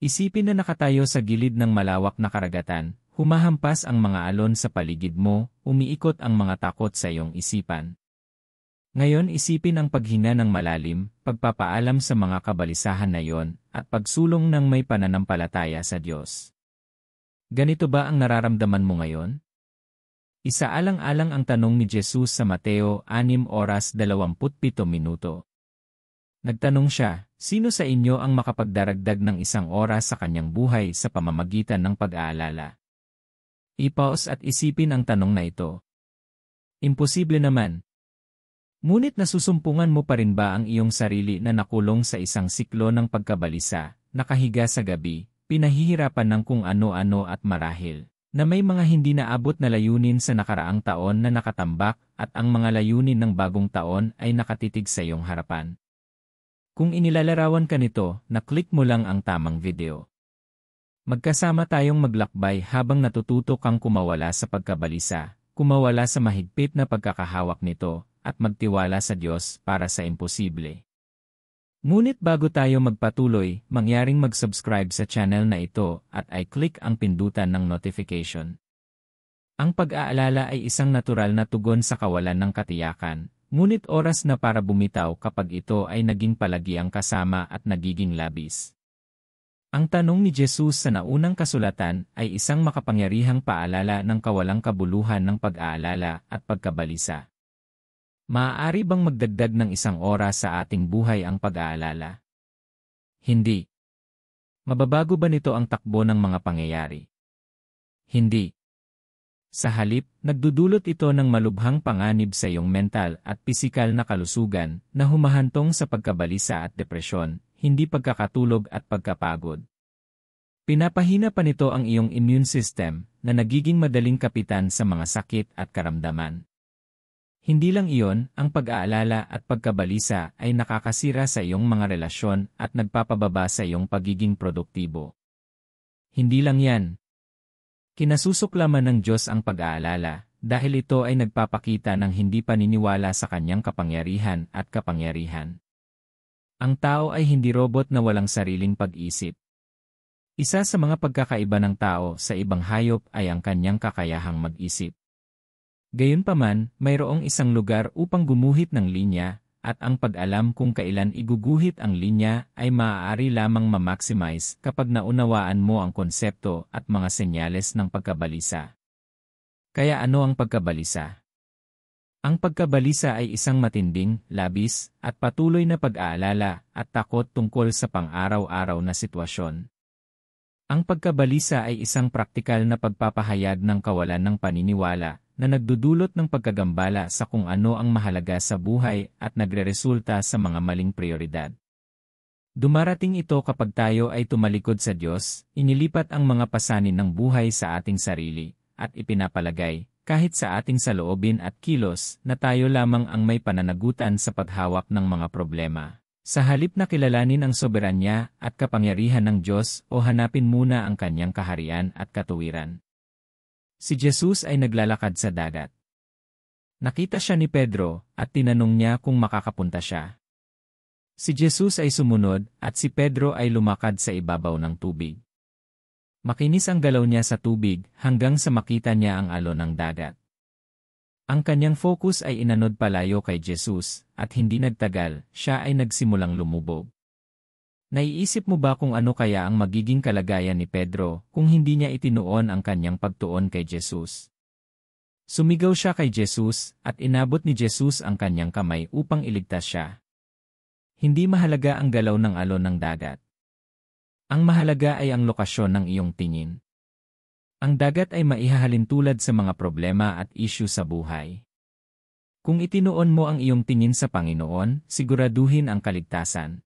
Isipin na nakatayo sa gilid ng malawak na karagatan, humahampas ang mga alon sa paligid mo, umiikot ang mga takot sa iyong isipan. Ngayon isipin ang paghinga ng malalim, pagpapaalam sa mga kabalisahan na iyon, at pagsulong ng may pananampalataya sa Diyos. Ganito ba ang nararamdaman mo ngayon? Isaalang-alang ang tanong ni Jesus sa Mateo 6:27. Nagtanong siya, sino sa inyo ang makapagdaragdag ng 1 oras sa kanyang buhay sa pamamagitan ng pag-aalala? I-pause at isipin ang tanong na ito. Imposible naman. Ngunit nasusumpungan mo pa rin ba ang iyong sarili na nakulong sa isang siklo ng pagkabalisa, nakahiga sa gabi, pinahihirapan ng kung ano-ano at marahil, na may mga hindi naabot na layunin sa nakaraang taon na nakatambak at ang mga layunin ng bagong taon ay nakatitig sa iyong harapan? Kung inilalarawan ka nito, na-click mo lang ang tamang video. Magkasama tayong maglakbay habang natututo kang kumawala sa pagkabalisa, kumawala sa mahigpit na pagkakahawak nito, at magtiwala sa Diyos para sa imposible. Ngunit bago tayo magpatuloy, mangyaring mag-subscribe sa channel na ito at i-click ang pindutan ng notification. Ang pag-aalala ay isang natural na tugon sa kawalan ng katiyakan, ngunit oras na para bumitaw kapag ito ay naging palagiang kasama at nagiging labis. Ang tanong ni Jesus sa naunang kasulatan ay isang makapangyarihang paalala ng kawalang kabuluhan ng pag-aalala at pagkabalisa. Maaari bang magdagdag ng 1 oras sa ating buhay ang pag-aalala? Hindi. Mababago ba nito ang takbo ng mga pangyayari? Hindi. Sa halip, nagdudulot ito ng malubhang panganib sa iyong mental at pisikal na kalusugan na humahantong sa pagkabalisa at depresyon, hindi pagkakatulog at pagkapagod. Pinapahina pa nito ang iyong immune system na nagiging madaling kapitan sa mga sakit at karamdaman. Hindi lang iyon, ang pag-aalala at pagkabalisa ay nakakasira sa iyong mga relasyon at nagpapababa sa iyong pagiging produktibo. Hindi lang yan. Kinasusuklaman ng Diyos ang pag-aalala dahil ito ay nagpapakita ng hindi paniniwala sa kanyang kapangyarihan at kapangyarihan. Ang tao ay hindi robot na walang sariling pag-isip. Isa sa mga pagkakaiba ng tao sa ibang hayop ay ang kanyang kakayahang mag-isip. Gayunpaman, mayroong isang lugar upang gumuhit ng linya, at ang pag-alam kung kailan iguguhit ang linya ay maaari lamang ma-maximize kapag naunawaan mo ang konsepto at mga senyales ng pagkabalisa. Kaya ano ang pagkabalisa? Ang pagkabalisa ay isang matinding, labis, at patuloy na pag-aalala at takot tungkol sa pang-araw-araw na sitwasyon. Ang pagkabalisa ay isang praktikal na pagpapahayag ng kawalan ng paniniwala na nagdudulot ng pagkagambala sa kung ano ang mahalaga sa buhay at nagreresulta sa mga maling prioridad. Dumarating ito kapag tayo ay tumalikod sa Diyos, inilipat ang mga pasanin ng buhay sa ating sarili, at ipinapalagay, kahit sa ating saloobin at kilos, na tayo lamang ang may pananagutan sa paghawak ng mga problema. Sa halip na kilalanin ang soberanya at kapangyarihan ng Diyos o hanapin muna ang kanyang kaharian at katuwiran. Si Jesus ay naglalakad sa dagat. Nakita siya ni Pedro at tinanong niya kung makakapunta siya. Si Jesus ay sumunod at si Pedro ay lumakad sa ibabaw ng tubig. Makinis ang galaw niya sa tubig hanggang sa makita niya ang alon ng dagat. Ang kanyang focus ay inanod palayo kay Jesus at hindi nagtagal, siya ay nagsimulang lumubog. Naiisip mo ba kung ano kaya ang magiging kalagayan ni Pedro kung hindi niya itinuon ang kanyang pagtuon kay Jesus? Sumigaw siya kay Jesus at inabot ni Jesus ang kanyang kamay upang iligtas siya. Hindi mahalaga ang galaw ng alon ng dagat. Ang mahalaga ay ang lokasyon ng iyong tingin. Ang dagat ay maihahalin tulad sa mga problema at issue sa buhay. Kung itinuon mo ang iyong tingin sa Panginoon, siguraduhin ang kaligtasan.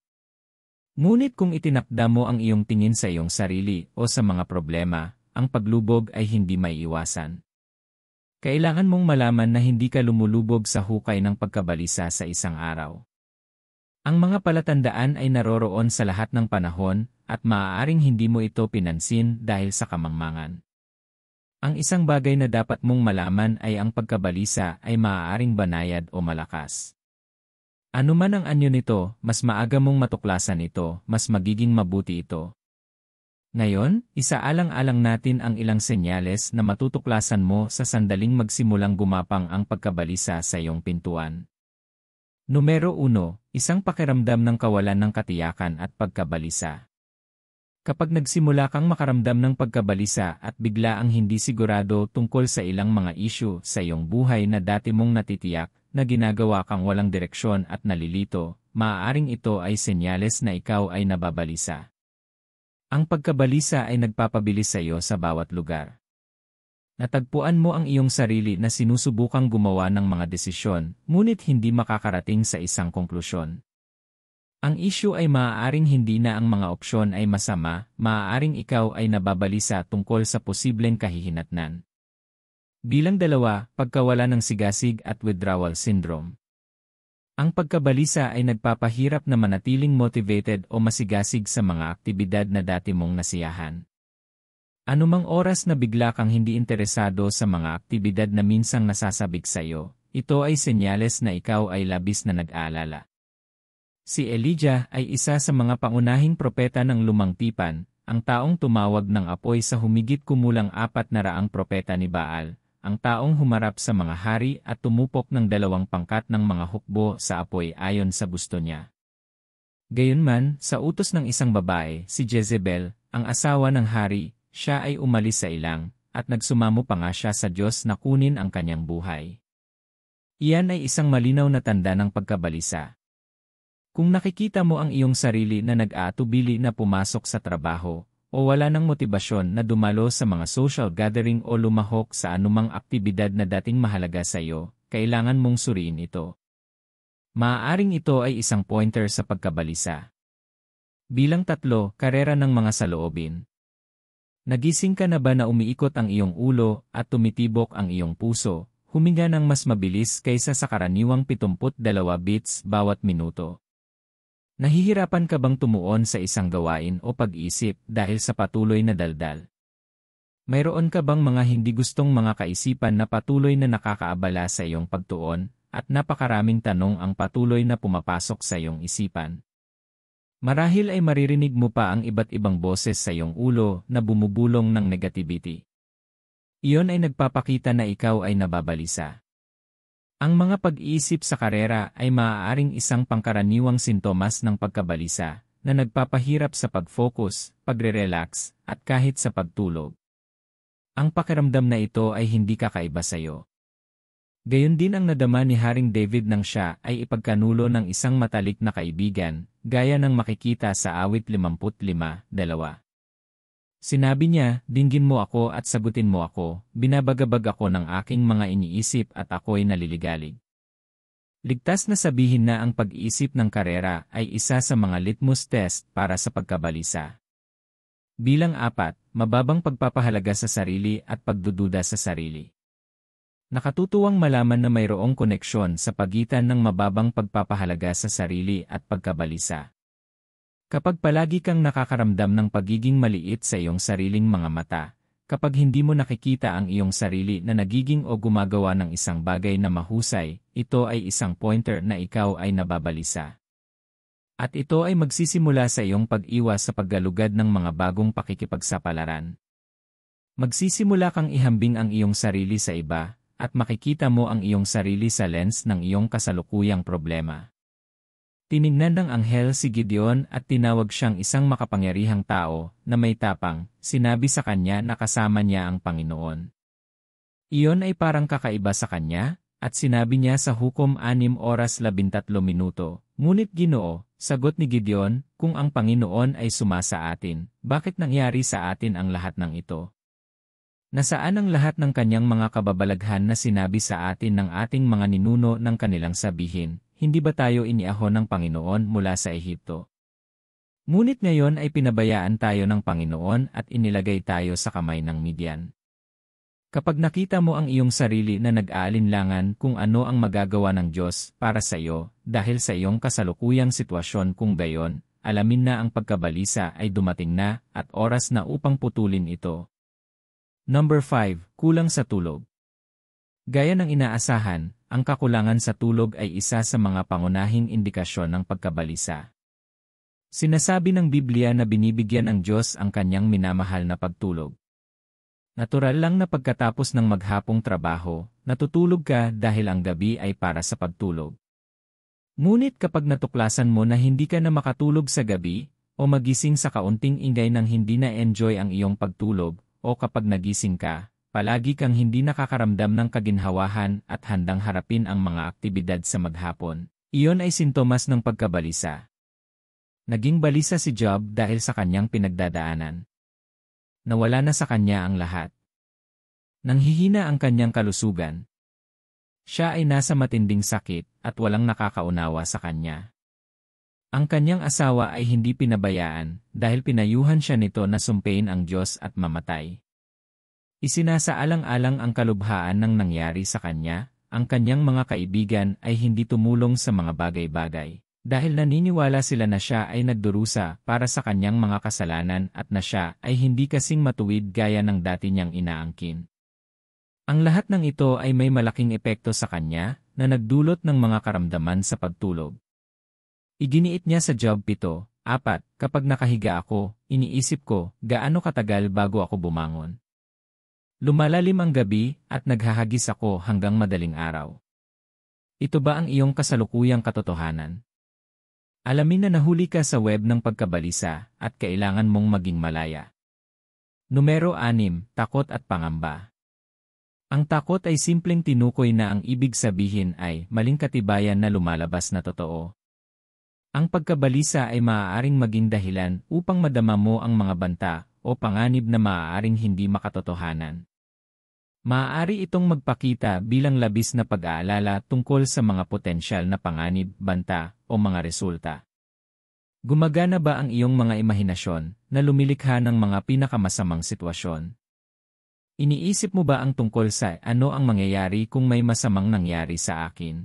Ngunit kung itinakda mo ang iyong tingin sa iyong sarili o sa mga problema, ang paglubog ay hindi maiiwasan. Kailangan mong malaman na hindi ka lumulubog sa hukay ng pagkabalisa sa isang araw. Ang mga palatandaan ay naroroon sa lahat ng panahon at maaaring hindi mo ito pinansin dahil sa kamangmangan. Ang isang bagay na dapat mong malaman ay ang pagkabalisa ay maaaring banayad o malakas. Ano man ang anyo nito, mas maaga mong matuklasan ito, mas magiging mabuti ito. Ngayon, isaalang-alang natin ang ilang senyales na matutuklasan mo sa sandaling magsimulang gumapang ang pagkabalisa sa iyong pintuan. Numero 1, isang pakiramdam ng kawalan ng katiyakan at pagkabalisa. Kapag nagsimula kang makaramdam ng pagkabalisa at bigla ang hindi sigurado tungkol sa ilang mga isyu sa iyong buhay na dati mong natitiyak, na ginagawa kang walang direksyon at nalilito, maaaring ito ay senyales na ikaw ay nababalisa. Ang pagkabalisa ay nagpapabilis sa iyo sa bawat lugar. Natagpuan mo ang iyong sarili na sinusubukang gumawa ng mga desisyon, ngunit hindi makakarating sa isang konklusyon. Ang issue ay maaaring hindi na ang mga opsyon ay masama, maaaring ikaw ay nababalisa tungkol sa posibleng kahihinatnan. Bilang 2, pagkawala ng sigasig at withdrawal syndrome. Ang pagkabalisa ay nagpapahirap na manatiling motivated o masigasig sa mga aktibidad na dati mong nasiyahan. Anumang oras na bigla kang hindi interesado sa mga aktibidad na minsang nasasabik sa iyo, ito ay senyales na ikaw ay labis na nag-aalala. Si Elijah ay isa sa mga pangunahing propeta ng lumang tipan, ang taong tumawag ng apoy sa humigit kumulang 400 propeta ni Baal, ang taong humarap sa mga hari at tumupok ng 2 pangkat ng mga hukbo sa apoy ayon sa gusto niya. Gayunman, sa utos ng isang babae, si Jezebel, ang asawa ng hari, siya ay umalis sa ilang, at nagsumamo pa nga siya sa Diyos na kunin ang kanyang buhay. Iyan ay isang malinaw na tanda ng pagkabalisa. Kung nakikita mo ang iyong sarili na nag-aatubili na pumasok sa trabaho, o wala ng motibasyon na dumalo sa mga social gathering o lumahok sa anumang aktibidad na dating mahalaga sa iyo, kailangan mong suriin ito. Maaaring ito ay isang pointer sa pagkabalisa. Bilang 3, karera ng mga saloobin. Nagising ka na ba na umiikot ang iyong ulo at tumitibok ang iyong puso, huminga ng mas mabilis kaysa sa karaniwang 72 beats bawat minuto? Nahihirapan ka bang tumuon sa isang gawain o pag-isip dahil sa patuloy na daldal? Mayroon ka bang mga hindi gustong mga kaisipan na patuloy na nakakaabala sa iyong pagtuon, at napakaraming tanong ang patuloy na pumapasok sa iyong isipan? Marahil ay maririnig mo pa ang iba't ibang boses sa iyong ulo na bumubulong ng negativity. Iyon ay nagpapakita na ikaw ay nababalisa. Ang mga pag-iisip sa karera ay maaaring isang pangkaraniwang sintomas ng pagkabalisa na nagpapahirap sa pag-focus, pagre-relax, at kahit sa pagtulog. Ang pakiramdam na ito ay hindi kakaiba sa iyo. Gayon din ang nadama ni Haring David nang siya ay ipagkanulo ng isang matalik na kaibigan, gaya ng makikita sa awit 55:2. Sinabi niya, dinggin mo ako at sagutin mo ako, binabagabag ako ng aking mga iniisip at ako'y naliligalig. Ligtas na sabihin na ang pag-iisip ng karera ay isa sa mga litmus test para sa pagkabalisa. Bilang 4, mababang pagpapahalaga sa sarili at pagdududa sa sarili. Nakatutuwang malaman na mayroong koneksyon sa pagitan ng mababang pagpapahalaga sa sarili at pagkabalisa. Kapag palagi kang nakakaramdam ng pagiging maliit sa iyong sariling mga mata, kapag hindi mo nakikita ang iyong sarili na nagiging o gumagawa ng isang bagay na mahusay, ito ay isang pointer na ikaw ay nababalisa. At ito ay magsisimula sa iyong pag-iwas sa paggalugad ng mga bagong pakikipagsapalaran. Magsisimula kang ihambing ang iyong sarili sa iba, at makikita mo ang iyong sarili sa lens ng iyong kasalukuyang problema. Tiningnan ng anghel si Gideon at tinawag siyang isang makapangyarihang tao na may tapang, sinabi sa kanya na kasama niya ang Panginoon. Iyon ay parang kakaiba sa kanya, at sinabi niya sa Hukom 6:13, ngunit Ginoo, sagot ni Gideon, kung ang Panginoon ay sumasa atin, bakit nangyari sa atin ang lahat ng ito? Nasaan ang lahat ng kanyang mga kababalaghan na sinabi sa atin ng ating mga ninuno ng kanilang sabihin? Hindi ba tayo iniahon ng Panginoon mula sa Ehipto? Ngunit ngayon ay pinabayaan tayo ng Panginoon at inilagay tayo sa kamay ng Midian. Kapag nakita mo ang iyong sarili na nag-aalinlangan kung ano ang magagawa ng Diyos para sa iyo dahil sa iyong kasalukuyang sitwasyon kung gayon, alamin na ang pagkabalisa ay dumating na at oras na upang putulin ito. Number 5. Kulang sa tulog. Gaya ng inaasahan, ang kakulangan sa tulog ay isa sa mga pangunahing indikasyon ng pagkabalisa. Sinasabi ng Biblia na binibigyan ng Diyos ang kanyang minamahal na pagtulog. Natural lang na pagkatapos ng maghapong trabaho, natutulog ka dahil ang gabi ay para sa pagtulog. Ngunit kapag natuklasan mo na hindi ka na makatulog sa gabi, o magising sa kaunting ingay nang hindi na-enjoy ang iyong pagtulog, o kapag nagising ka, palagi kang hindi nakakaramdam ng kaginhawahan at handang harapin ang mga aktibidad sa maghapon, iyon ay sintomas ng pagkabalisa. Naging balisa si Job dahil sa kanyang pinagdadaanan. Nawala na sa kanya ang lahat. Nanghihina ang kanyang kalusugan. Siya ay nasa matinding sakit at walang nakakaunawa sa kanya. Ang kanyang asawa ay hindi pinabayaan dahil pinayuhan siya nito na sumpein ang Diyos at mamatay. Isinasaalang-alang ang kalubhaan ng nangyari sa kanya, ang kanyang mga kaibigan ay hindi tumulong sa mga bagay-bagay. Dahil naniniwala sila na siya ay nagdurusa para sa kanyang mga kasalanan at na siya ay hindi kasing matuwid gaya ng dati niyang inaangkin. Ang lahat ng ito ay may malaking epekto sa kanya na nagdulot ng mga karamdaman sa pagtulog. Iginiit niya sa Job 7:4, kapag nakahiga ako, iniisip ko, gaano katagal bago ako bumangon. Lumalalim ang gabi at naghahagis ako hanggang madaling araw. Ito ba ang iyong kasalukuyang katotohanan? Alamin na nahuli ka sa web ng pagkabalisa at kailangan mong maging malaya. Numero 6, takot at pangamba. Ang takot ay simpleng tinukoy na ang ibig sabihin ay maling katibayan na lumalabas na totoo. Ang pagkabalisa ay maaaring maging dahilan upang madama mo ang mga banta o panganib na maaaring hindi makatotohanan. Maaari itong magpakita bilang labis na pag-aalala tungkol sa mga potensyal na panganib, banta, o mga resulta. Gumagana ba ang iyong mga imahinasyon na lumilikha ng mga pinakamasamang sitwasyon? Iniisip mo ba ang tungkol sa ano ang mangyayari kung may masamang nangyari sa akin?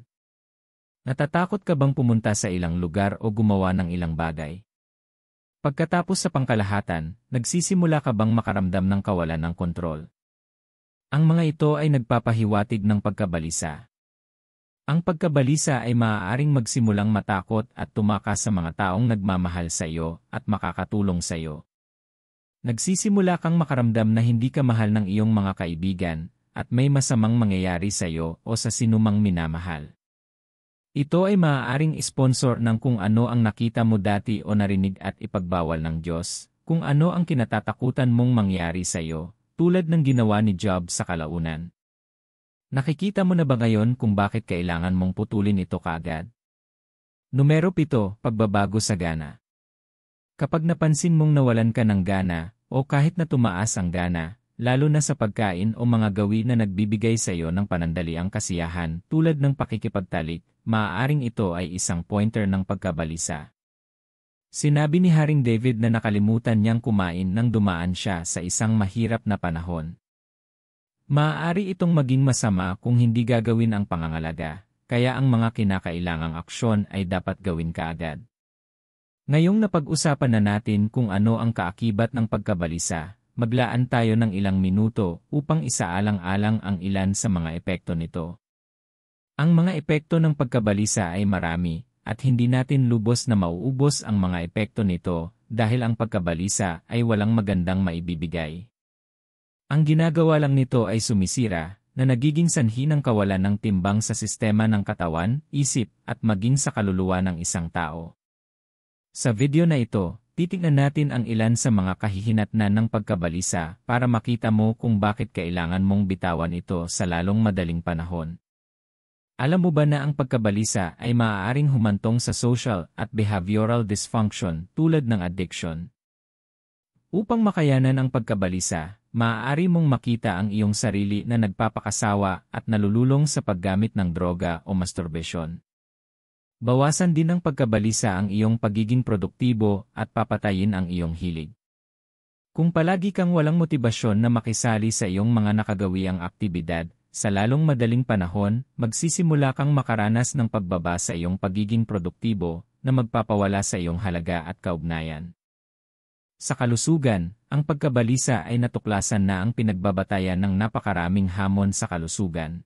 Natatakot ka bang pumunta sa ilang lugar o gumawa ng ilang bagay? Pagkatapos sa pangkalahatan, nagsisimula ka bang makaramdam ng kawalan ng kontrol? Ang mga ito ay nagpapahiwatig ng pagkabalisa. Ang pagkabalisa ay maaaring magsimulang matakot at tumakas sa mga taong nagmamahal sa iyo at makakatulong sa iyo. Nagsisimula kang makaramdam na hindi ka mahal ng iyong mga kaibigan at may masamang mangyayari sa iyo o sa sinumang minamahal. Ito ay maaaring sponsor ng kung ano ang nakita mo dati o narinig at ipagbawal ng Diyos, kung ano ang kinatatakutan mong mangyari sa iyo. Tulad ng ginawa ni Job sa kalaunan. Nakikita mo na ba ngayon kung bakit kailangan mong putulin ito kaagad? Numero 7, pagbabago sa gana. Kapag napansin mong nawalan ka ng gana, o kahit na tumaas ang gana, lalo na sa pagkain o mga gawi na nagbibigay sa iyo ng panandaliang kasiyahan tulad ng pakikipagtalik, maaaring ito ay isang pointer ng pagkabalisa. Sinabi ni Haring David na nakalimutan niyang kumain nang dumaan siya sa isang mahirap na panahon. Maaari itong maging masama kung hindi gagawin ang pangangalaga, kaya ang mga kinakailangang aksyon ay dapat gawin kaagad. Ngayong napag-usapan na natin kung ano ang kaakibat ng pagkabalisa, maglaan tayo ng ilang minuto upang isaalang-alang ang ilan sa mga epekto nito. Ang mga epekto ng pagkabalisa ay marami, at hindi natin lubos na mauubos ang mga epekto nito dahil ang pagkabalisa ay walang magandang maibibigay. Ang ginagawa lang nito ay sumisira, na nagiging sanhi ng kawalan ng timbang sa sistema ng katawan, isip, at maging sa kaluluwa ng isang tao. Sa video na ito, titingnan natin ang ilan sa mga kahihinatnan ng pagkabalisa para makita mo kung bakit kailangan mong bitawan ito sa lalong madaling panahon. Alam mo ba na ang pagkabalisa ay maaaring humantong sa social at behavioral dysfunction tulad ng addiction? Upang makayanan ang pagkabalisa, maaari mong makita ang iyong sarili na nagpapakasawa at nalululong sa paggamit ng droga o masturbasyon. Bawasan din ng pagkabalisa ang iyong pagiging produktibo at papatayin ang iyong hilig. Kung palagi kang walang motibasyon na makisali sa iyong mga nakagawiang aktibidad, sa lalong madaling panahon, magsisimula kang makaranas ng pagbaba sa iyong pagiging produktibo na magpapawala sa iyong halaga at kaugnayan. Sa kalusugan, ang pagkabalisa ay natuklasan na ang pinagbabatayan ng napakaraming hamon sa kalusugan.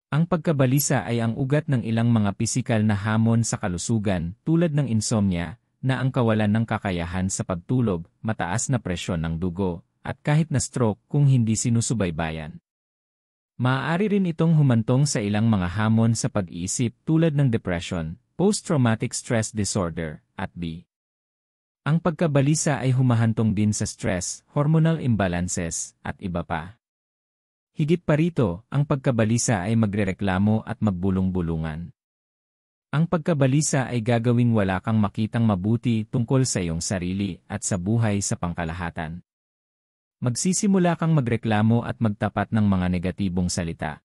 Ang pagkabalisa ay ang ugat ng ilang mga pisikal na hamon sa kalusugan tulad ng insomnia, na ang kawalan ng kakayahan sa pagtulog, mataas na presyon ng dugo, at kahit na stroke kung hindi sinusubaybayan. Maaari rin itong humantong sa ilang mga hamon sa pag-iisip tulad ng depression, post-traumatic stress disorder, at B. Ang pagkabalisa ay humahantong din sa stress, hormonal imbalances, at iba pa. Higit pa rito, ang pagkabalisa ay magrereklamo at magbulong-bulungan. Ang pagkabalisa ay gagawing wala kang makitang mabuti tungkol sa iyong sarili at sa buhay sa pangkalahatan. Magsisimula kang magreklamo at magtapat ng mga negatibong salita.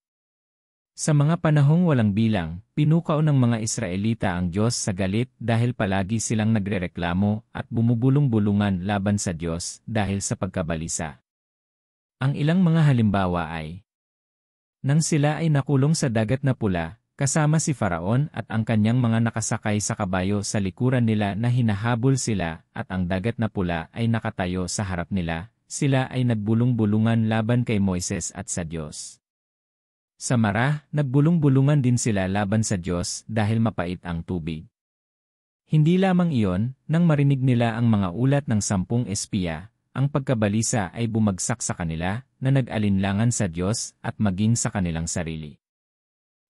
Sa mga panahong walang bilang, pinukaw ng mga Israelita ang Diyos sa galit dahil palagi silang nagrereklamo at bumubulong-bulungan laban sa Diyos dahil sa pagkabalisa. Ang ilang mga halimbawa ay: nang sila ay nakulong sa dagat na pula, kasama si Faraon at ang kanyang mga nakasakay sa kabayo sa likuran nila na hinahabol sila at ang dagat na pula ay nakatayo sa harap nila, sila ay nagbulong-bulungan laban kay Moises at sa Diyos. Sa Marah, nagbulong-bulungan din sila laban sa Diyos dahil mapait ang tubig. Hindi lamang iyon, nang marinig nila ang mga ulat ng 10 espiya, ang pagkabalisa ay bumagsak sa kanila na nag-alinlangan sa Diyos at maging sa kanilang sarili.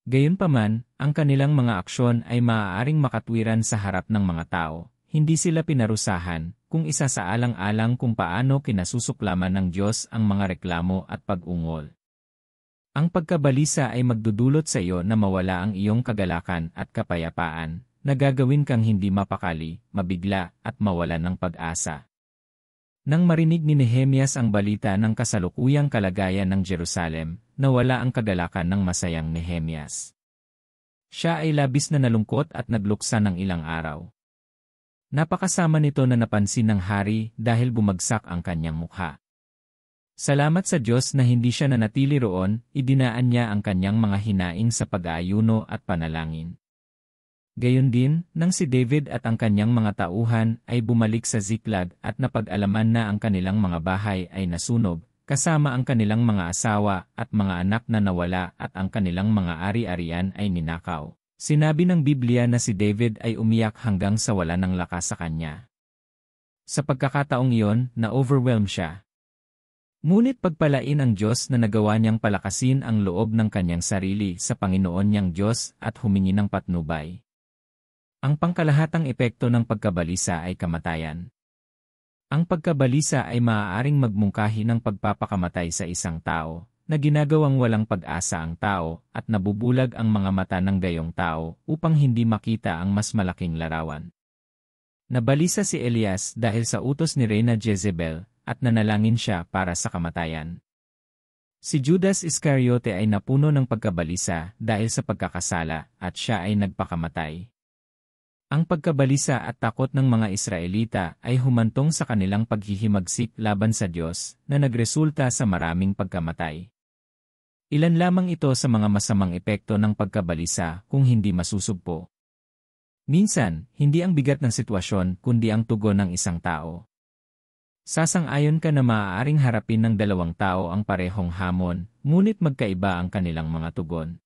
Gayunpaman, ang kanilang mga aksyon ay maaaring makatwiran sa harap ng mga tao, hindi sila pinarusahan, kung isa sa alang-alang kung paano kinasusuklaman ng Diyos ang mga reklamo at pag-ungol. Ang pagkabalisa ay magdudulot sa iyo na mawala ang iyong kagalakan at kapayapaan, na gagawin kang hindi mapakali, mabigla, at mawalan ng pag-asa. Nang marinig ni Nehemias ang balita ng kasalukuyang kalagayan ng Jerusalem, nawala ang kagalakan ng masayang Nehemias. Siya ay labis na nalungkot at nagluksa ng ilang araw. Napakasama nito na napansin ng hari dahil bumagsak ang kanyang mukha. Salamat sa Diyos na hindi siya nanatili roon, idinaan niya ang kanyang mga hinaing sa pag-aayuno at panalangin. Gayon din, nang si David at ang kanyang mga tauhan ay bumalik sa Ziklag at napag-alaman na ang kanilang mga bahay ay nasunog, kasama ang kanilang mga asawa at mga anak na nawala at ang kanilang mga ari-arian ay ninakaw. Sinabi ng Biblia na si David ay umiyak hanggang sa wala ng lakas sa kanya. Sa pagkakataong iyon, na-overwhelm siya. Ngunit pagpalain ang Diyos na nagawa niyang palakasin ang loob ng kanyang sarili sa Panginoon niyang Diyos at humingi ng patnubay. Ang pangkalahatang epekto ng pagkabalisa ay kamatayan. Ang pagkabalisa ay maaaring magmungkahi ng pagpapakamatay sa isang tao, na ginagawang walang pag-asa ang tao at nabubulag ang mga mata ng gayong tao upang hindi makita ang mas malaking larawan. Nabalisa si Elias dahil sa utos ni Reyna Jezebel, at nanalangin siya para sa kamatayan. Si Judas Iscariote ay napuno ng pagkabalisa dahil sa pagkakasala at siya ay nagpakamatay. Ang pagkabalisa at takot ng mga Israelita ay humantong sa kanilang paghihimagsik laban sa Diyos na nagresulta sa maraming pagkamatay. Ilan lamang ito sa mga masamang epekto ng pagkabalisa kung hindi masusugpo. Minsan, hindi ang bigat ng sitwasyon kundi ang tugon ng isang tao. Sasang-ayon ka na maaaring harapin ng dalawang tao ang parehong hamon, ngunit magkaiba ang kanilang mga tugon.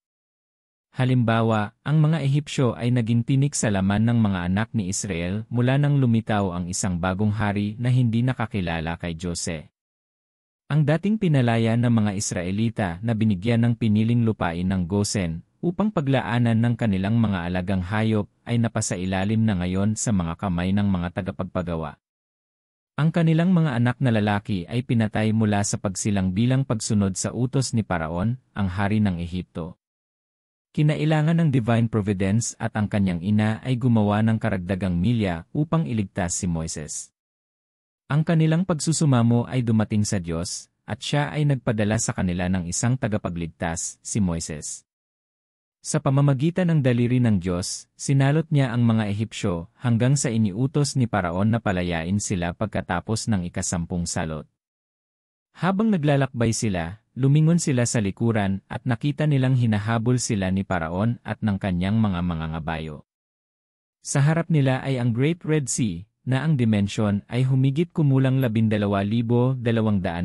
Halimbawa, ang mga Ehipsyo ay naging tinik sa laman ng mga anak ni Israel mula nang lumitaw ang isang bagong hari na hindi nakakilala kay Jose. Ang dating pinalaya ng mga Israelita na binigyan ng piniling lupain ng Gosen upang paglaanan ng kanilang mga alagang hayop ay napasailalim na ngayon sa mga kamay ng mga tagapagpagawa. Ang kanilang mga anak na lalaki ay pinatay mula sa pagsilang bilang pagsunod sa utos ni Paraon, ang hari ng Ehipto. Kinailangan ng Divine Providence at ang kanyang ina ay gumawa ng karagdagang milya upang iligtas si Moises. Ang kanilang pagsusumamo ay dumating sa Diyos, at siya ay nagpadala sa kanila ng isang tagapagligtas, si Moises. Sa pamamagitan ng daliri ng Diyos, sinalot niya ang mga Ehipsyo hanggang sa iniutos ni Paraon na palayain sila pagkatapos ng ika-10 salot. Habang naglalakbay sila, lumingon sila sa likuran at nakita nilang hinahabol sila ni Paraon at ng kanyang mga mangangabayo. Sa harap nila ay ang Great Red Sea, na ang dimensyon ay humigit kumulang 12,200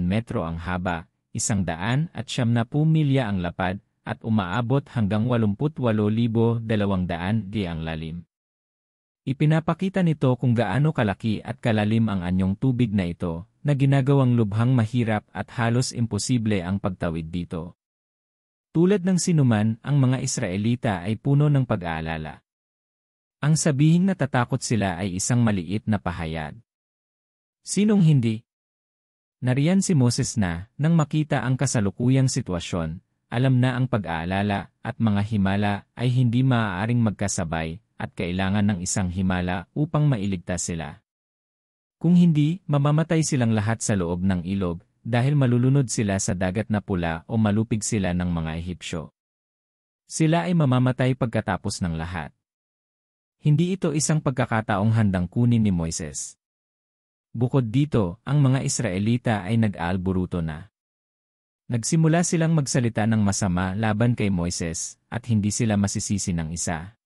metro ang haba, 190 milya ang lapad, at umaabot hanggang 88,200 di ang lalim. Ipinapakita nito kung gaano kalaki at kalalim ang anyong tubig na ito, na ginagawang lubhang mahirap at halos imposible ang pagtawid dito. Tulad ng sinuman, ang mga Israelita ay puno ng pag-aalala. Ang sabihing natatakot sila ay isang maliit na pahayag. Sinong hindi? Nariyan si Moses na, nang makita ang kasalukuyang sitwasyon, alam na ang pag-aalala at mga himala ay hindi maaaring magkasabay at kailangan ng isang himala upang mailigtas sila. Kung hindi, mamamatay silang lahat sa loob ng ilog dahil malulunod sila sa dagat na pula o malupig sila ng mga Ehipsyo. Sila ay mamamatay pagkatapos ng lahat. Hindi ito isang pagkakataong handang kunin ni Moises. Bukod dito, ang mga Israelita ay nag-aalburuto na. Nagsimula silang magsalita ng masama laban kay Moises at hindi sila masisisi ng isa.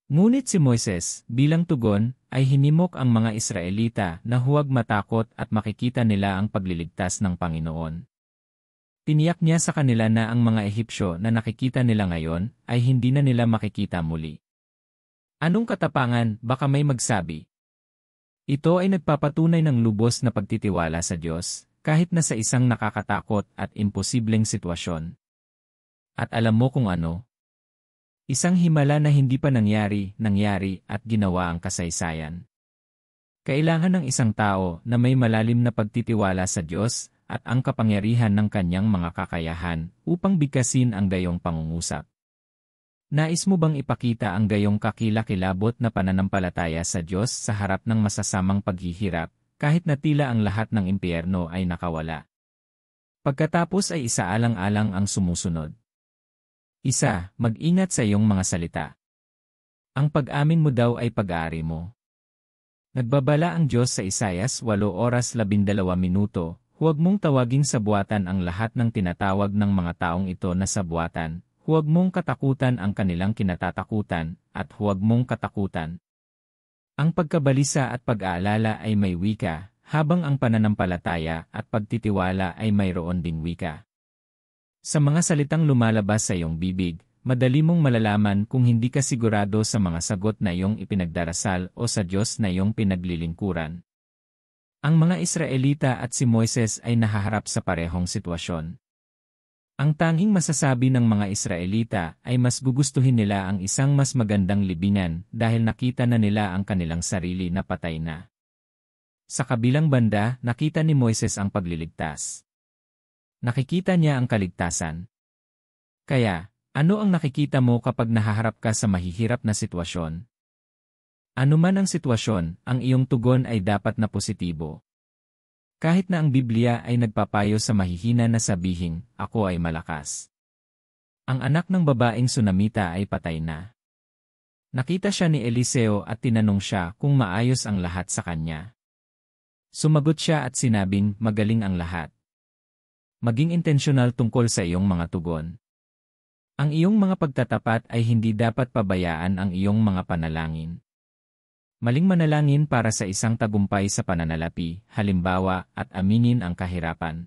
Ngunit si Moises, bilang tugon, ay hinimok ang mga Israelita na huwag matakot at makikita nila ang pagliligtas ng Panginoon. Tiniyak niya sa kanila na ang mga Ehipsyo na nakikita nila ngayon ay hindi na nila makikita muli. Anong katapangan, baka may magsabi? Ito ay nagpapatunay ng lubos na pagtitiwala sa Diyos, kahit na sa isang nakakatakot at imposibleng sitwasyon. At alam mo kung ano? Isang himala na hindi pa nangyari at ginawa ang kasaysayan. Kailangan ng isang tao na may malalim na pagtitiwala sa Diyos at ang kapangyarihan ng kanyang mga kakayahan upang bigkasin ang gayong pangungusap. Nais mo bang ipakita ang gayong kakilakilabot na pananampalataya sa Diyos sa harap ng masasamang paghihirap, kahit na tila ang lahat ng impyerno ay nakawala? Pagkatapos ay isaalang-alang ang sumusunod. Isa, mag-ingat sa iyong mga salita. Ang pag-amin mo daw ay pag-aari mo. Nagbabala ang Diyos sa Isaias 8:12, huwag mong tawaging sabuatan ang lahat ng tinatawag ng mga taong ito na sabuatan, huwag mong katakutan ang kanilang kinatatakutan, at huwag mong katakutan. Ang pagkabalisa at pag-aalala ay may wika, habang ang pananampalataya at pagtitiwala ay mayroon ding wika. Sa mga salitang lumalabas sa iyong bibig, madali mong malalaman kung hindi ka sigurado sa mga sagot na iyong ipinagdarasal o sa Diyos na iyong pinaglilingkuran. Ang mga Israelita at si Moises ay nahaharap sa parehong sitwasyon. Ang tanging masasabi ng mga Israelita ay mas gugustuhin nila ang isang mas magandang libingan dahil nakita na nila ang kanilang sarili na patay na. Sa kabilang banda, nakita ni Moises ang pagliligtas. Nakikita niya ang kaligtasan. Kaya, ano ang nakikita mo kapag nahaharap ka sa mahihirap na sitwasyon? Ano man ang sitwasyon, ang iyong tugon ay dapat na positibo. Kahit na ang Biblia ay nagpapayo sa mahihina na sabihin, ako ay malakas. Ang anak ng babaeng Sunamita ay patay na. Nakita siya ni Eliseo at tinanong siya kung maayos ang lahat sa kanya. Sumagot siya at sinabing, magaling ang lahat. Maging intensyonal tungkol sa iyong mga tugon. Ang iyong mga pagtatapat ay hindi dapat pabayaan ang iyong mga panalangin. Maling manalangin para sa isang tagumpay sa pananalapi, halimbawa, at aminin ang kahirapan.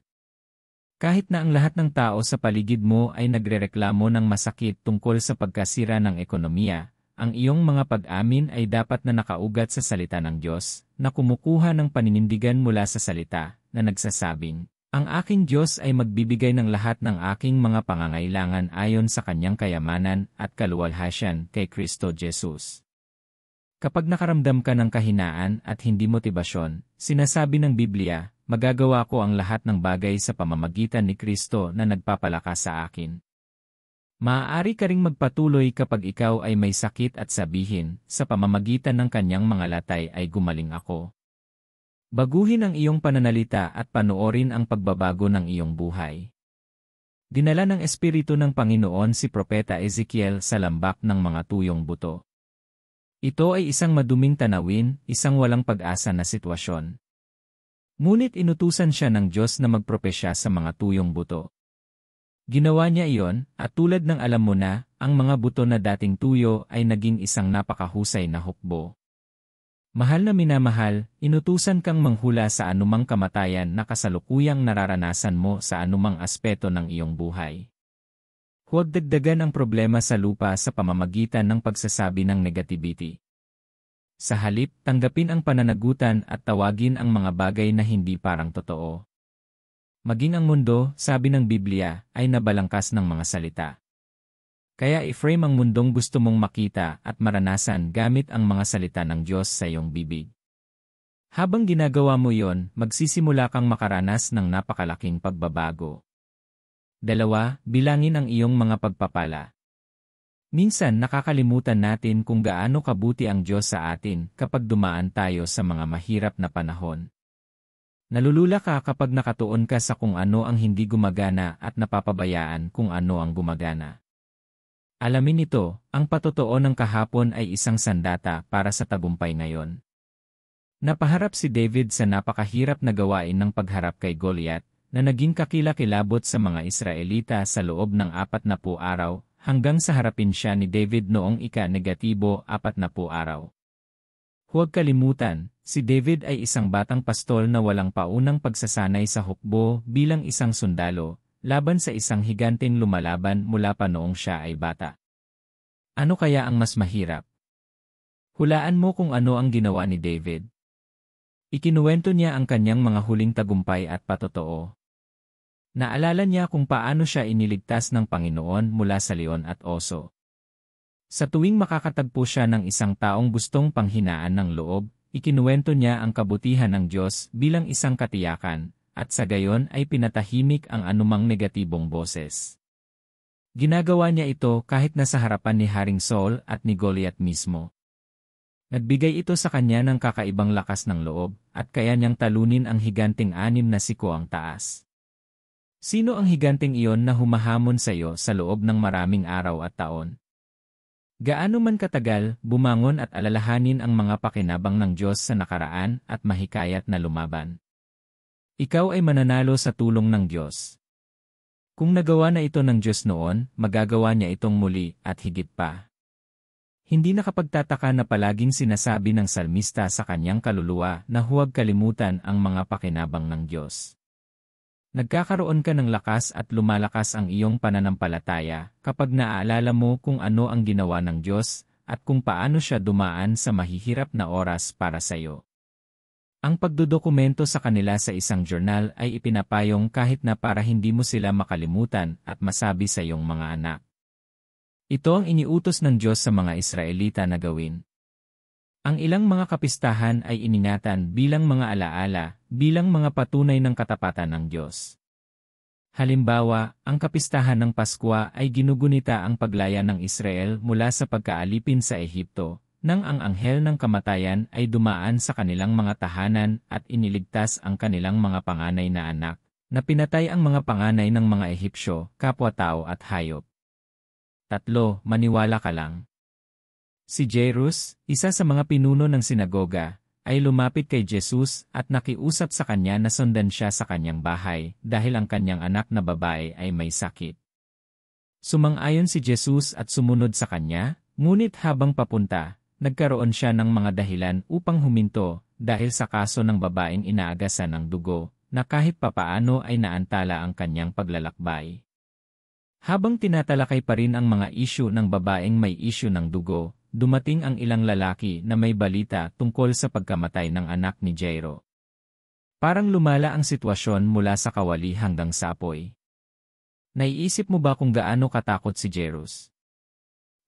Kahit na ang lahat ng tao sa paligid mo ay nagrereklamo ng masakit tungkol sa pagkasira ng ekonomiya, ang iyong mga pag-amin ay dapat na nakaugat sa salita ng Diyos, na kumukuha ng paninindigan mula sa salita, na nagsasabing, ang aking Diyos ay magbibigay ng lahat ng aking mga pangangailangan ayon sa kanyang kayamanan at kaluwalhatian kay Kristo Jesus. Kapag nakaramdam ka ng kahinaan at hindi motibasyon, sinasabi ng Biblia, magagawa ko ang lahat ng bagay sa pamamagitan ni Kristo na nagpapalakas sa akin. Maaari ka ring magpatuloy kapag ikaw ay may sakit at sabihin, sa pamamagitan ng kanyang mga latay ay gumaling ako. Baguhin ang iyong pananalita at panoorin ang pagbabago ng iyong buhay. Dinala ng Espiritu ng Panginoon si Propeta Ezekiel sa lambak ng mga tuyong buto. Ito ay isang maduming tanawin, isang walang pag-asa na sitwasyon. Ngunit inutusan siya ng Diyos na magpropesya sa mga tuyong buto. Ginawa niya iyon, at tulad ng alam mo na, ang mga buto na dating tuyo ay naging isang napakahusay na hukbo. Mahal na minamahal, inutusan kang manghula sa anumang kamatayan na kasalukuyang nararanasan mo sa anumang aspeto ng iyong buhay. Huwag dagdagan ang problema sa lupa sa pamamagitan ng pagsasabi ng negativity. Sa halip, tanggapin ang pananagutan at tawagin ang mga bagay na hindi parang totoo. Maging ang mundo, sabi ng Biblia, ay nabalangkas ng mga salita. Kaya i-frame ang mundong gusto mong makita at maranasan gamit ang mga salita ng Diyos sa iyong bibig. Habang ginagawa mo yon, magsisimula kang makaranas ng napakalaking pagbabago. 2. Bilangin ang iyong mga pagpapala. Minsan nakakalimutan natin kung gaano kabuti ang Diyos sa atin kapag dumaan tayo sa mga mahirap na panahon. Nalulula ka kapag nakatuon ka sa kung ano ang hindi gumagana at napapabayaan kung ano ang gumagana. Alamin ito, ang patotoo ng kahapon ay isang sandata para sa tagumpay ngayon. Napaharap si David sa napakahirap na gawain ng pagharap kay Goliath, na naging kakilakilabot sa mga Israelita sa loob ng 40 araw, hanggang sa harapin siya ni David noong ika-40 araw. Huwag kalimutan, si David ay isang batang pastol na walang paunang pagsasanay sa hukbo bilang isang sundalo, laban sa isang higanteng lumalaban mula pa noong siya ay bata. Ano kaya ang mas mahirap? Hulaan mo kung ano ang ginawa ni David. Ikinuwento niya ang kanyang mga huling tagumpay at patotoo. Naalala niya kung paano siya iniligtas ng Panginoon mula sa leon at oso. Sa tuwing makakatagpo siya ng isang taong gustong panghinaan ng loob, ikinuwento niya ang kabutihan ng Diyos bilang isang katiyakan, at sa gayon ay pinatahimik ang anumang negatibong boses. Ginagawa niya ito kahit nasa harapan ni Haring Saul at ni Goliath mismo. Nagbigay ito sa kanya ng kakaibang lakas ng loob, at kaya niyang talunin ang higanting 6 na siko ang taas. Sino ang higanting iyon na humahamon sa iyo sa loob ng maraming araw at taon? Gaano man katagal, bumangon at alalahanin ang mga pakinabang ng Diyos sa nakaraan at mahikayat na lumaban. Ikaw ay mananalo sa tulong ng Diyos. Kung nagawa na ito ng Diyos noon, magagawa niya itong muli at higit pa. Hindi nakapagtataka na palaging sinasabi ng salmista sa kanyang kaluluwa na huwag kalimutan ang mga pakinabang ng Diyos. Nagkakaroon ka ng lakas at lumalakas ang iyong pananampalataya kapag naaalala mo kung ano ang ginawa ng Diyos at kung paano siya dumaan sa mahihirap na oras para sa iyo. Ang pagdodokumento sa kanila sa isang journal ay ipinapayong kahit na para hindi mo sila makalimutan at masabi sa iyong mga anak. Ito ang iniutos ng Diyos sa mga Israelita na gawin. Ang ilang mga kapistahan ay iningatan bilang mga alaala, bilang mga patunay ng katapatan ng Diyos. Halimbawa, ang kapistahan ng Paskwa ay ginugunita ang paglaya ng Israel mula sa pagkaalipin sa Ehipto, nang ang anghel ng kamatayan ay dumaan sa kanilang mga tahanan at iniligtas ang kanilang mga panganay na anak, na pinatay ang mga panganay ng mga Ehipsyo, kapwa-tao at hayop. 3. Maniwala ka lang. Si Jairus, isa sa mga pinuno ng sinagoga, ay lumapit kay Jesus at nakiusap sa kanya na sundan siya sa kanyang bahay dahil ang kanyang anak na babae ay may sakit. Sumang-ayon si Jesus at sumunod sa kanya, ngunit habang papunta, nagkaroon siya ng mga dahilan upang huminto dahil sa kaso ng babaeng inaagasan ng dugo, na kahit papaano ay naantala ang kanyang paglalakbay. Habang tinatalakay pa rin ang mga isyu ng babaeng may isyu ng dugo, dumating ang ilang lalaki na may balita tungkol sa pagkamatay ng anak ni Jairo. Parang lumala ang sitwasyon mula sa kawali hanggang sa apoy. Naiisip mo ba kung gaano katakot si Jairus?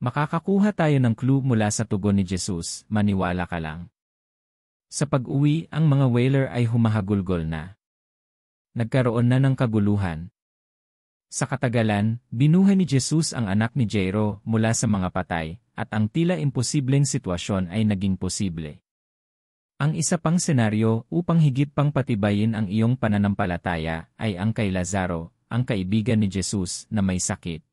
Makakakuha tayo ng clue mula sa tugon ni Jesus, maniwala ka lang. Sa pag-uwi, ang mga whaler ay humahagulgol na. Nagkaroon na ng kaguluhan. Sa katagalan, binuhay ni Jesus ang anak ni Jairo mula sa mga patay, at ang tila imposibleng sitwasyon ay naging posible. Ang isa pang senaryo upang higit pang patibayin ang iyong pananampalataya ay ang kay Lazaro, ang kaibigan ni Jesus na may sakit.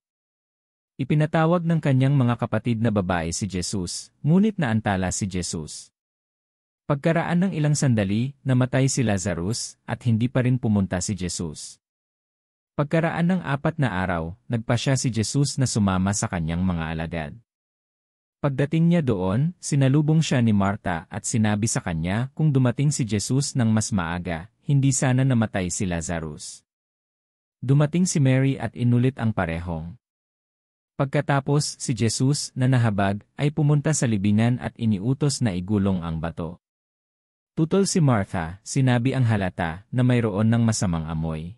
Ipinatawag ng kanyang mga kapatid na babae si Jesus, ngunit naantala si Jesus. Pagkaraan ng ilang sandali, namatay si Lazarus at hindi pa rin pumunta si Jesus. Pagkaraan ng 4 na araw, nagpasya si Jesus na sumama sa kanyang mga alagad. Pagdating niya doon, sinalubong siya ni Marta at sinabi sa kanya kung dumating si Jesus ng mas maaga, hindi sana namatay si Lazarus. Dumating si Mary at inulit ang parehong Pagkatapos, si Jesus na nahabag ay pumunta sa libingan at iniutos na igulong ang bato. Tutol si Martha, sinabi ang halata na mayroon ng masamang amoy.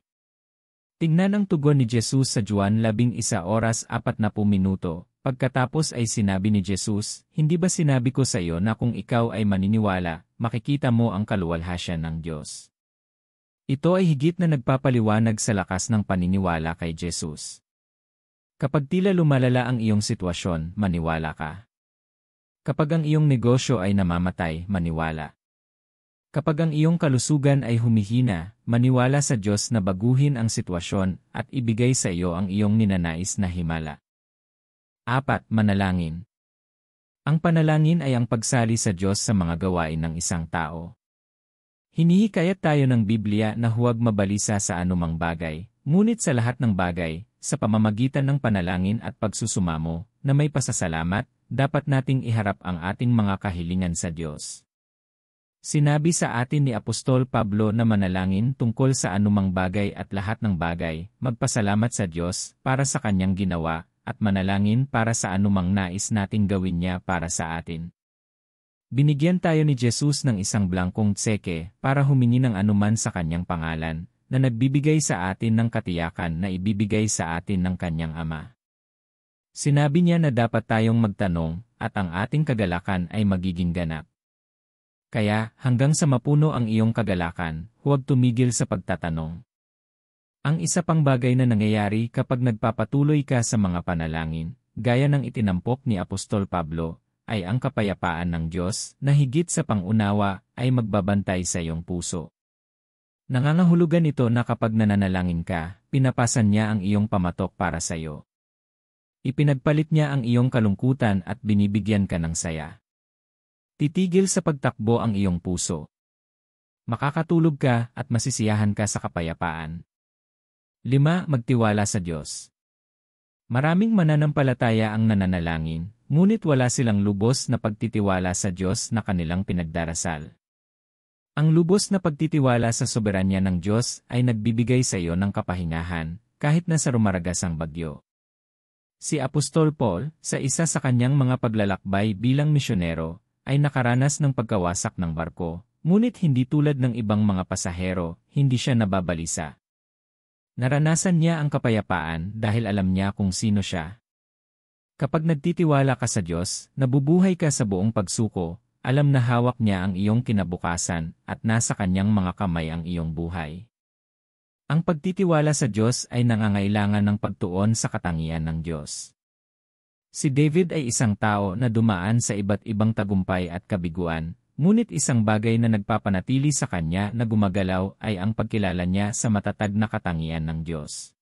Tingnan ang tugon ni Jesus sa Juan 11:40. Pagkatapos ay sinabi ni Jesus, "Hindi ba sinabi ko sa iyo na kung ikaw ay maniniwala, makikita mo ang kaluwalhatian ng Diyos?" Ito ay higit na nagpapaliwanag sa lakas ng paniniwala kay Jesus. Kapag tila lumalala ang iyong sitwasyon, maniwala ka. Kapag ang iyong negosyo ay namamatay, maniwala. Kapag ang iyong kalusugan ay humihina, maniwala sa Diyos na baguhin ang sitwasyon at ibigay sa iyo ang iyong ninanais na himala. 4. Manalangin. Ang panalangin ay ang pagsali sa Diyos sa mga gawain ng isang tao. Hinihikayat tayo ng Biblia na huwag mabalisa sa anumang bagay, ngunit sa lahat ng bagay, sa pamamagitan ng panalangin at pagsusumamo, na may pasasalamat, dapat nating iharap ang ating mga kahilingan sa Diyos. Sinabi sa atin ni Apostol Pablo na manalangin tungkol sa anumang bagay at lahat ng bagay, magpasalamat sa Diyos para sa Kanyang ginawa, at manalangin para sa anumang nais nating gawin niya para sa atin. Binigyan tayo ni Jesus ng isang blangkong tseke para humingi ng anuman sa Kanyang pangalan, na nagbibigay sa atin ng katiyakan na ibibigay sa atin ng Kanyang Ama. Sinabi niya na dapat tayong magtanong, at ang ating kagalakan ay magiging ganap. Kaya, hanggang sa mapuno ang iyong kagalakan, huwag tumigil sa pagtatanong. Ang isa pang bagay na nangyayari kapag nagpapatuloy ka sa mga panalangin, gaya ng itinampok ni Apostol Pablo, ay ang kapayapaan ng Diyos na higit sa pangunawa ay magbabantay sa iyong puso. Nangangahulugan ito na kapag nananalangin ka, pinapasan niya ang iyong pamatok para sa iyo. Ipinagpalit niya ang iyong kalungkutan at binibigyan ka ng saya. Titigil sa pagtakbo ang iyong puso. Makakatulog ka at masisiyahan ka sa kapayapaan. 5. Magtiwala sa Diyos. Maraming mananampalataya ang nananalangin, ngunit wala silang lubos na pagtitiwala sa Diyos na kanilang pinagdarasal. Ang lubos na pagtitiwala sa soberanya ng Diyos ay nagbibigay sa iyo ng kapahingahan, kahit na sa rumaragasang bagyo. Si Apostol Paul, sa isa sa kanyang mga paglalakbay bilang misyonero, ay nakaranas ng pagkawasak ng barko, ngunit hindi tulad ng ibang mga pasahero, hindi siya nababalisa. Naranasan niya ang kapayapaan dahil alam niya kung sino siya. Kapag nagtitiwala ka sa Diyos, nabubuhay ka sa buong pagsuko, alam na hawak niya ang iyong kinabukasan at nasa kanyang mga kamay ang iyong buhay. Ang pagtitiwala sa Diyos ay nangangailangan ng pagtuon sa katangian ng Diyos. Si David ay isang tao na dumaan sa iba't ibang tagumpay at kabiguan, ngunit isang bagay na nagpapanatili sa kanya na gumagalaw ay ang pagkilala niya sa matatag na katangian ng Diyos.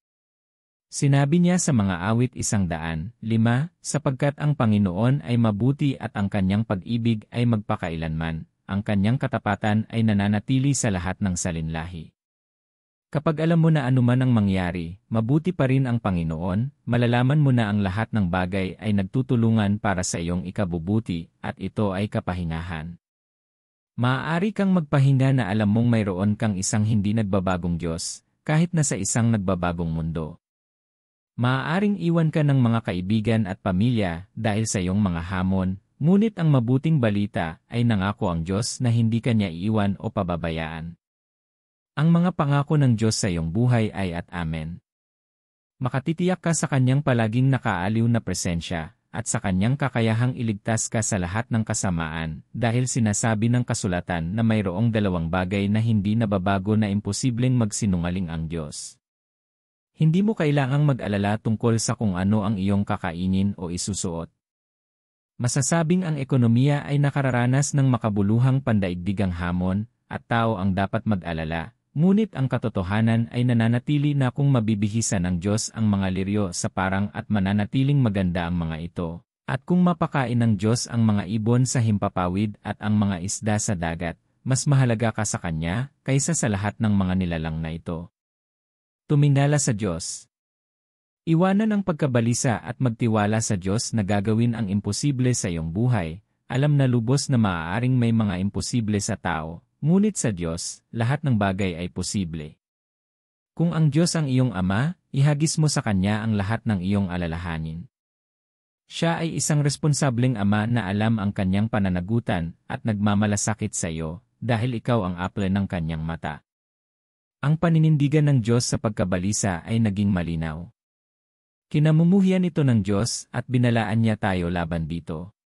Sinabi niya sa mga awit 105, sapagkat ang Panginoon ay mabuti at ang kanyang pag-ibig ay magpakailanman, ang kanyang katapatan ay nananatili sa lahat ng salinlahi. Kapag alam mo na anuman ang mangyari, mabuti pa rin ang Panginoon, malalaman mo na ang lahat ng bagay ay nagtutulungan para sa iyong ikabubuti, at ito ay kapahingahan. Maaari kang magpahinga na alam mong mayroon kang isang hindi nagbabagong Diyos, kahit na sa isang nagbabagong mundo. Maaaring iwan ka ng mga kaibigan at pamilya dahil sa iyong mga hamon, ngunit ang mabuting balita ay nangako ang Diyos na hindi ka niya iiwan o pababayaan. Ang mga pangako ng Diyos sa iyong buhay ay at amen. Makatitiyak ka sa Kanyang palaging nakaaliw na presensya, at sa Kanyang kakayahang iligtas ka sa lahat ng kasamaan, dahil sinasabi ng kasulatan na mayroong dalawang bagay na hindi nababago na imposibleng magsinungaling ang Diyos. Hindi mo kailangang mag-alala tungkol sa kung ano ang iyong kakainin o isusuot. Masasabing ang ekonomiya ay nakararanas ng makabuluhang pandaigdigang hamon, at tao ang dapat mag-alala. Ngunit ang katotohanan ay nananatili na kung mabibihisan ng Diyos ang mga liryo sa parang at mananatiling maganda ang mga ito, at kung mapakain ng Diyos ang mga ibon sa himpapawid at ang mga isda sa dagat, mas mahalaga ka sa Kanya kaysa sa lahat ng mga nilalang na ito. Tumingala sa Diyos. Iwanan ang pagkabalisa at magtiwala sa Diyos na gagawin ang imposible sa iyong buhay. Alam na lubos na maaaring may mga imposible sa tao, ngunit sa Diyos, lahat ng bagay ay posible. Kung ang Diyos ang iyong Ama, ihagis mo sa Kanya ang lahat ng iyong alalahanin. Siya ay isang responsableng ama na alam ang kanyang pananagutan at nagmamalasakit sa iyo dahil ikaw ang apple ng kanyang mata. Ang paninindigan ng Diyos sa pagkabalisa ay naging malinaw. Kinamumuhian ito ng Diyos at binalaan niya tayo laban dito.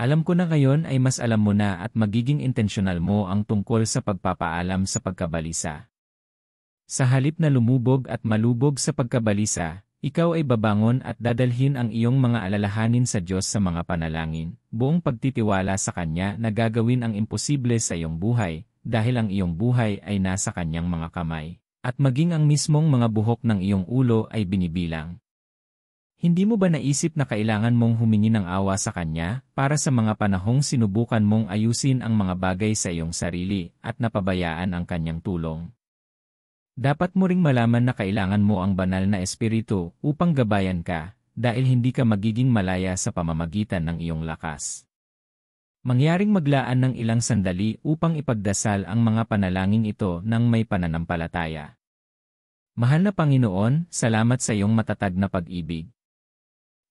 Alam ko na ngayon ay mas alam mo na at magiging intensyonal mo ang tungkol sa pagpapaalam sa pagkabalisa. Sa halip na lumubog at malubog sa pagkabalisa, ikaw ay babangon at dadalhin ang iyong mga alalahanin sa Diyos sa mga panalangin, buong pagtitiwala sa Kanya na gagawin ang imposible sa iyong buhay, dahil ang iyong buhay ay nasa Kanyang mga kamay, at maging ang mismong mga buhok ng iyong ulo ay binibilang. Hindi mo ba naisip na kailangan mong humingi ng awa sa Kanya para sa mga panahong sinubukan mong ayusin ang mga bagay sa iyong sarili at napabayaan ang Kanyang tulong? Dapat mo ring malaman na kailangan mo ang banal na espiritu upang gabayan ka, dahil hindi ka magiging malaya sa pamamagitan ng iyong lakas. Mangyaring maglaan ng ilang sandali upang ipagdasal ang mga panalangin ito ng may pananampalataya. Mahal na Panginoon, salamat sa iyong matatag na pag-ibig.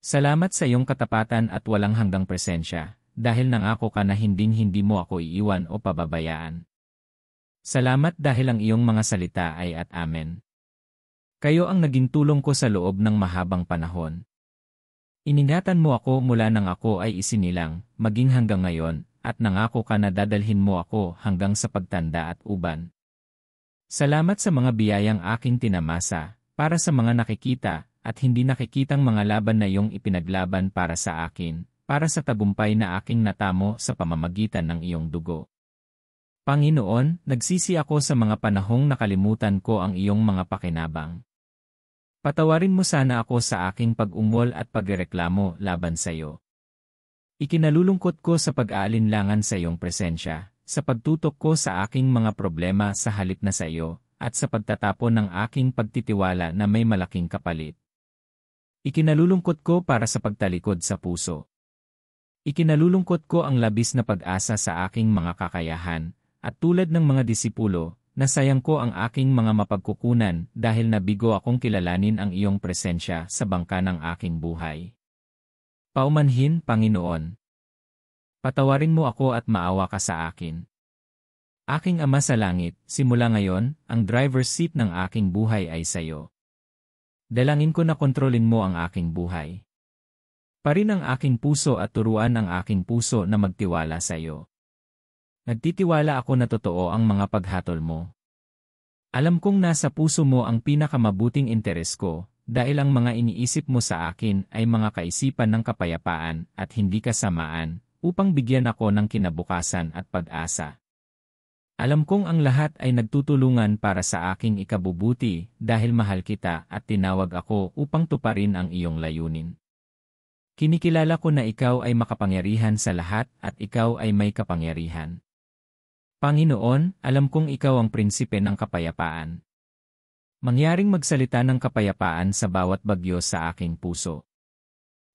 Salamat sa iyong katapatan at walang hanggang presensya, dahil nangako ka na hinding-hindi mo ako iiwan o pababayaan. Salamat dahil ang iyong mga salita ay at amen. Kayo ang naging tulong ko sa loob ng mahabang panahon. Iningatan mo ako mula nang ako ay isinilang, maging hanggang ngayon, at nangako ka na dadalhin mo ako hanggang sa pagtanda at uban. Salamat sa mga biyayang aking tinamasa, para sa mga nakikita at hindi nakikitang mga laban na iyong ipinaglaban para sa akin, para sa tagumpay na aking natamo sa pamamagitan ng iyong dugo. Panginoon, nagsisi ako sa mga panahong nakalimutan ko ang iyong mga pakinabang. Patawarin mo sana ako sa aking pag-ungol at pagreklamo laban sa iyo. Ikinalulungkot ko sa pag-aalinlangan sa iyong presensya, sa pagtutok ko sa aking mga problema sa halip na sa iyo, at sa pagtatapon ng aking pagtitiwala na may malaking kapalit. Ikinalulungkot ko para sa pagtalikod sa puso. Ikinalulungkot ko ang labis na pag-asa sa aking mga kakayahan, at tulad ng mga disipulo, nasayang ko ang aking mga mapagkukunan dahil nabigo akong kilalanin ang iyong presensya sa bangka ng aking buhay. Paumanhin, Panginoon. Patawarin mo ako at maawa ka sa akin. Aking Ama sa langit, simula ngayon, ang driver's seat ng aking buhay ay sa iyo. Dalangin ko na kontrolin mo ang aking buhay. Parin ang aking puso at turuan ang aking puso na magtiwala sa iyo. Nagtitiwala ako na totoo ang mga paghatol mo. Alam kong nasa puso mo ang pinakamabuting interes ko, dahil ang mga iniisip mo sa akin ay mga kaisipan ng kapayapaan at hindi kasamaan, upang bigyan ako ng kinabukasan at pag-asa. Alam kong ang lahat ay nagtutulungan para sa aking ikabubuti dahil mahal kita at tinawag ako upang tuparin ang iyong layunin. Kinikilala ko na ikaw ay makapangyarihan sa lahat at ikaw ay may kapangyarihan. Panginoon, alam kong ikaw ang prinsipe ng kapayapaan. Mangyaring magsalita ng kapayapaan sa bawat bagyo sa aking puso.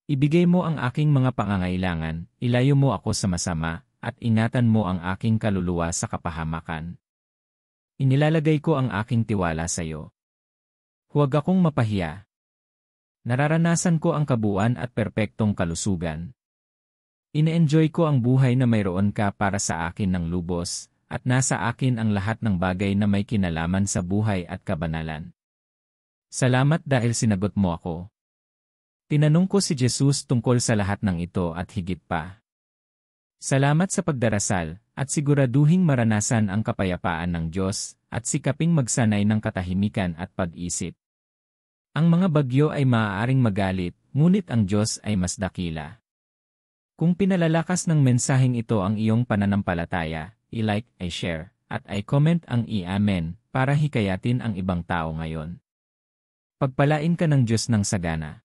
Ibigay mo ang aking mga pangangailangan, ilayo mo ako sa masama, at ingatan mo ang aking kaluluwa sa kapahamakan. Inilalagay ko ang aking tiwala sa iyo. Huwag akong mapahiya. Nararanasan ko ang kabuuan at perpektong kalusugan. Ine-enjoy ko ang buhay na mayroon ka para sa akin ng lubos, at nasa akin ang lahat ng bagay na may kinalaman sa buhay at kabanalan. Salamat dahil sinagot mo ako. Tinanong ko si Jesus tungkol sa lahat ng ito at higit pa. Salamat sa pagdarasal, at siguraduhing maranasan ang kapayapaan ng Diyos, at sikaping magsanay ng katahimikan at pag-isip. Ang mga bagyo ay maaaring magalit, ngunit ang Diyos ay mas dakila. Kung pinalalakas ng mensaheng ito ang iyong pananampalataya, i-like, i-share, at i-comment ang i-amen para hikayatin ang ibang tao ngayon. Pagpalain ka ng Diyos ng sagana.